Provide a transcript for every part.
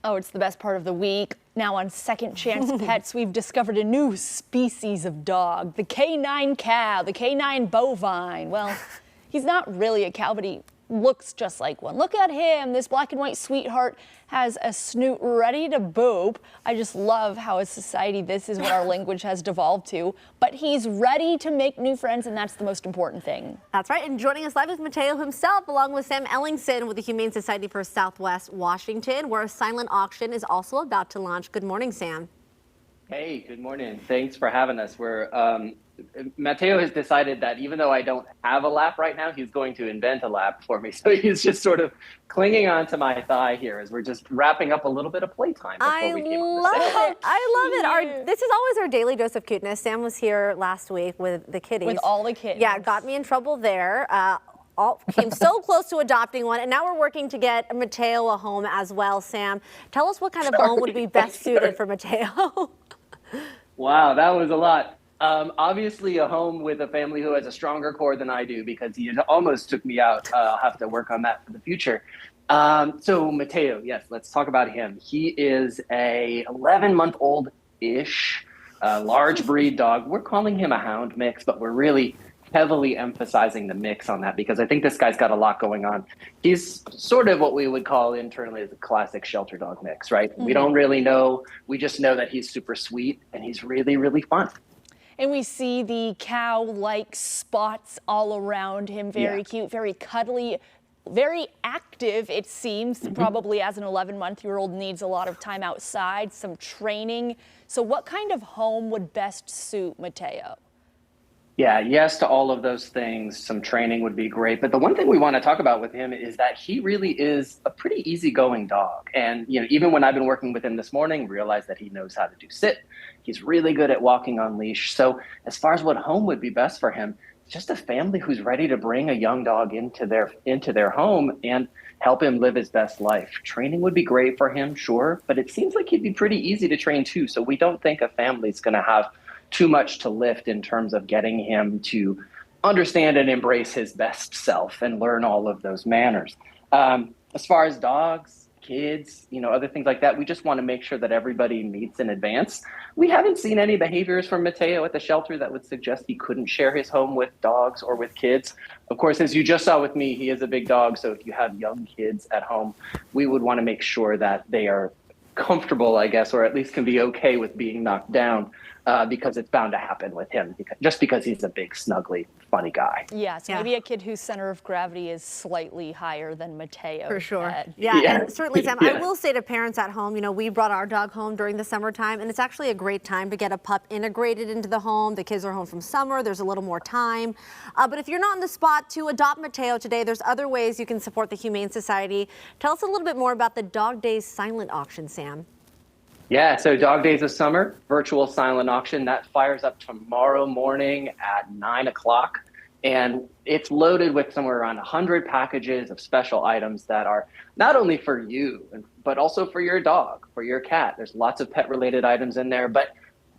Oh, it's the best part of the week. Now on Second Chance Pets, we've discovered a new species of dog, the canine cow, the canine bovine. Well, he's not really a cow, but he looks just like one. Look at him. This black and white sweetheart has a snoot ready to boop. I just love how as society this is what our language has devolved to. But he's ready to make new friends, and that's the most important thing. That's right. And joining us live is Mateo himself, along with Sam Ellingson with the Humane Society for Southwest Washington, where a silent auction is also about to launch. Good morning, Sam. Hey, good morning. Thanks for having us. Mateo has decided that even though I don't have a lap right now, he's going to invent a lap for me. So he's just sort of clinging onto my thigh here as we're just wrapping up a little bit of playtime before we came on the set. I love it. This is always our daily dose of cuteness. Sam was here last week with the kitties. With all the kittens. Yeah, got me in trouble there. Came so close to adopting one, and now we're working to get Mateo a home as well. Sam, tell us what kind of home would be best suited for Mateo. Wow, that was a lot. Obviously a home with a family who has a stronger core than I do, because he almost took me out. I'll have to work on that for the future. So Mateo, yes, let's talk about him. He is a 11-month-old-ish, large breed dog. We're calling him a hound mix, but we're really heavily emphasizing the mix on that because I think this guy's got a lot going on. He's sort of what we would call internally as a classic shelter dog mix, right? Mm-hmm. We don't really know. We just know that he's super sweet and he's really, really fun. And we see the cow-like spots all around him. Very cute, very cuddly, very active, it seems. Mm-hmm. Probably as an 11-month-old needs a lot of time outside, some training. So what kind of home would best suit Mateo? Yeah, yes to all of those things. Some training would be great. But the one thing we want to talk about with him is that he really is a pretty easygoing dog. And even when I've been working with him this morning, realized that he knows how to do sit. He's really good at walking on leash. So as far as what home would be best for him, just a family who's ready to bring a young dog into their home and help him live his best life. Training would be great for him, sure, but it seems like he'd be pretty easy to train too. So we don't think a family's going to have too much to lift in terms of getting him to understand and embrace his best self and learn all of those manners. As far as dogs, kids, other things like that, we just want to make sure that everybody meets in advance. We haven't seen any behaviors from Mateo at the shelter that would suggest he couldn't share his home with dogs or with kids. Of course, as you just saw with me, he is a big dog. So if you have young kids at home, we would want to make sure that they are comfortable, I guess, or at least can be okay with being knocked down. Because it's bound to happen with him, just because he's a big, snuggly, funny guy. Yeah, so maybe a kid whose center of gravity is slightly higher than Mateo. For sure. Yeah, and certainly, Sam, I will say to parents at home, we brought our dog home during the summertime, and it's actually a great time to get a pup integrated into the home. The kids are home from summer. There's a little more time. But if you're not in the spot to adopt Mateo today, there's other ways you can support the Humane Society. Tell us a little bit more about the Dog Days silent auction, Sam. Yeah, so Dog Days of Summer, virtual silent auction, that fires up tomorrow morning at 9 o'clock. And it's loaded with somewhere around 100 packages of special items that are not only for you, but also for your dog, for your cat. There's lots of pet-related items in there. But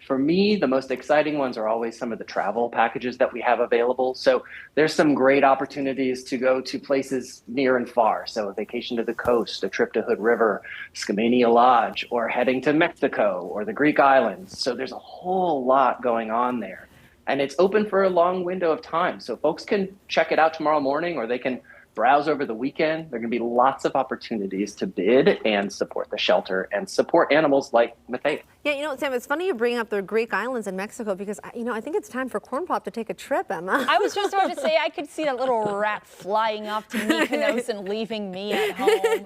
for me, the most exciting ones are always some of the travel packages that we have available. So there's some great opportunities to go to places near and far. So a vacation to the coast, a trip to Hood River, Skamania Lodge, or heading to Mexico or the Greek islands. So there's a whole lot going on there. And it's open for a long window of time. So folks can check it out tomorrow morning, or they can browse over the weekend. There are going to be lots of opportunities to bid and support the shelter and support animals like Mateo. Yeah, Sam, it's funny you bring up the Greek islands in Mexico because, I think it's time for Corn Pop to take a trip, Emma. I was just about to say, I could see that little rat flying off to Mykonos and leaving me at home.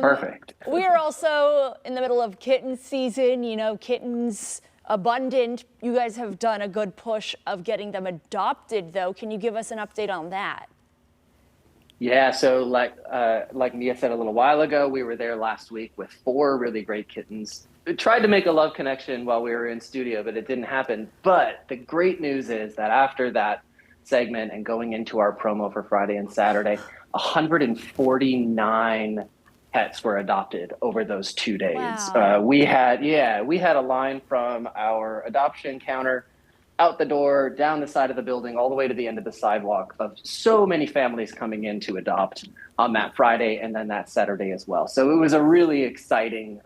Perfect. We are also in the middle of kitten season, kittens abundant. You guys have done a good push of getting them adopted, though. Can you give us an update on that? Yeah, so like Mia said a little while ago, we were there last week with 4 really great kittens. We tried to make a love connection while we were in studio, but it didn't happen. But the great news is that after that segment and going into our promo for Friday and Saturday, 149 pets were adopted over those 2 days. Wow. We had a line from our adoption counter out the door, down the side of the building, all the way to the end of the sidewalk of so many families coming in to adopt on that Friday and then that Saturday as well. So it was a really exciting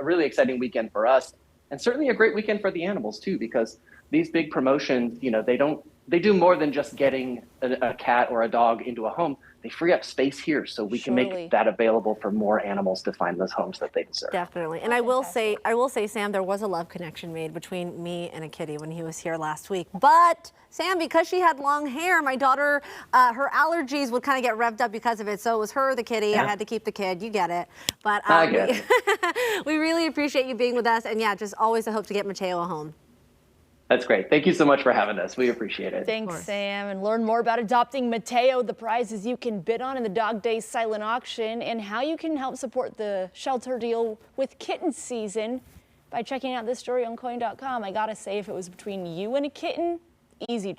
weekend for us, and certainly a great weekend for the animals too, because these big promotions, they do more than just getting a cat or a dog into a home. They free up space here so we can make that available for more animals to find those homes that they deserve. Definitely. And I will say, Sam, there was a love connection made between me and a kitty when he was here last week. But Sam, because she had long hair, my daughter, her allergies would kind of get revved up because of it. So it was her, the kitty. Yeah. I had to keep the kid. You get it. But I get it. We really appreciate you being with us. And yeah, just always a hope to get Mateo a home. That's great. Thank you so much for having us. We appreciate it. Thanks, Sam. And learn more about adopting Mateo, the prizes you can bid on in the Dog Days silent auction, and how you can help support the shelter deal with kitten season by checking out this story on coin.com. I gotta say, if it was between you and a kitten, easy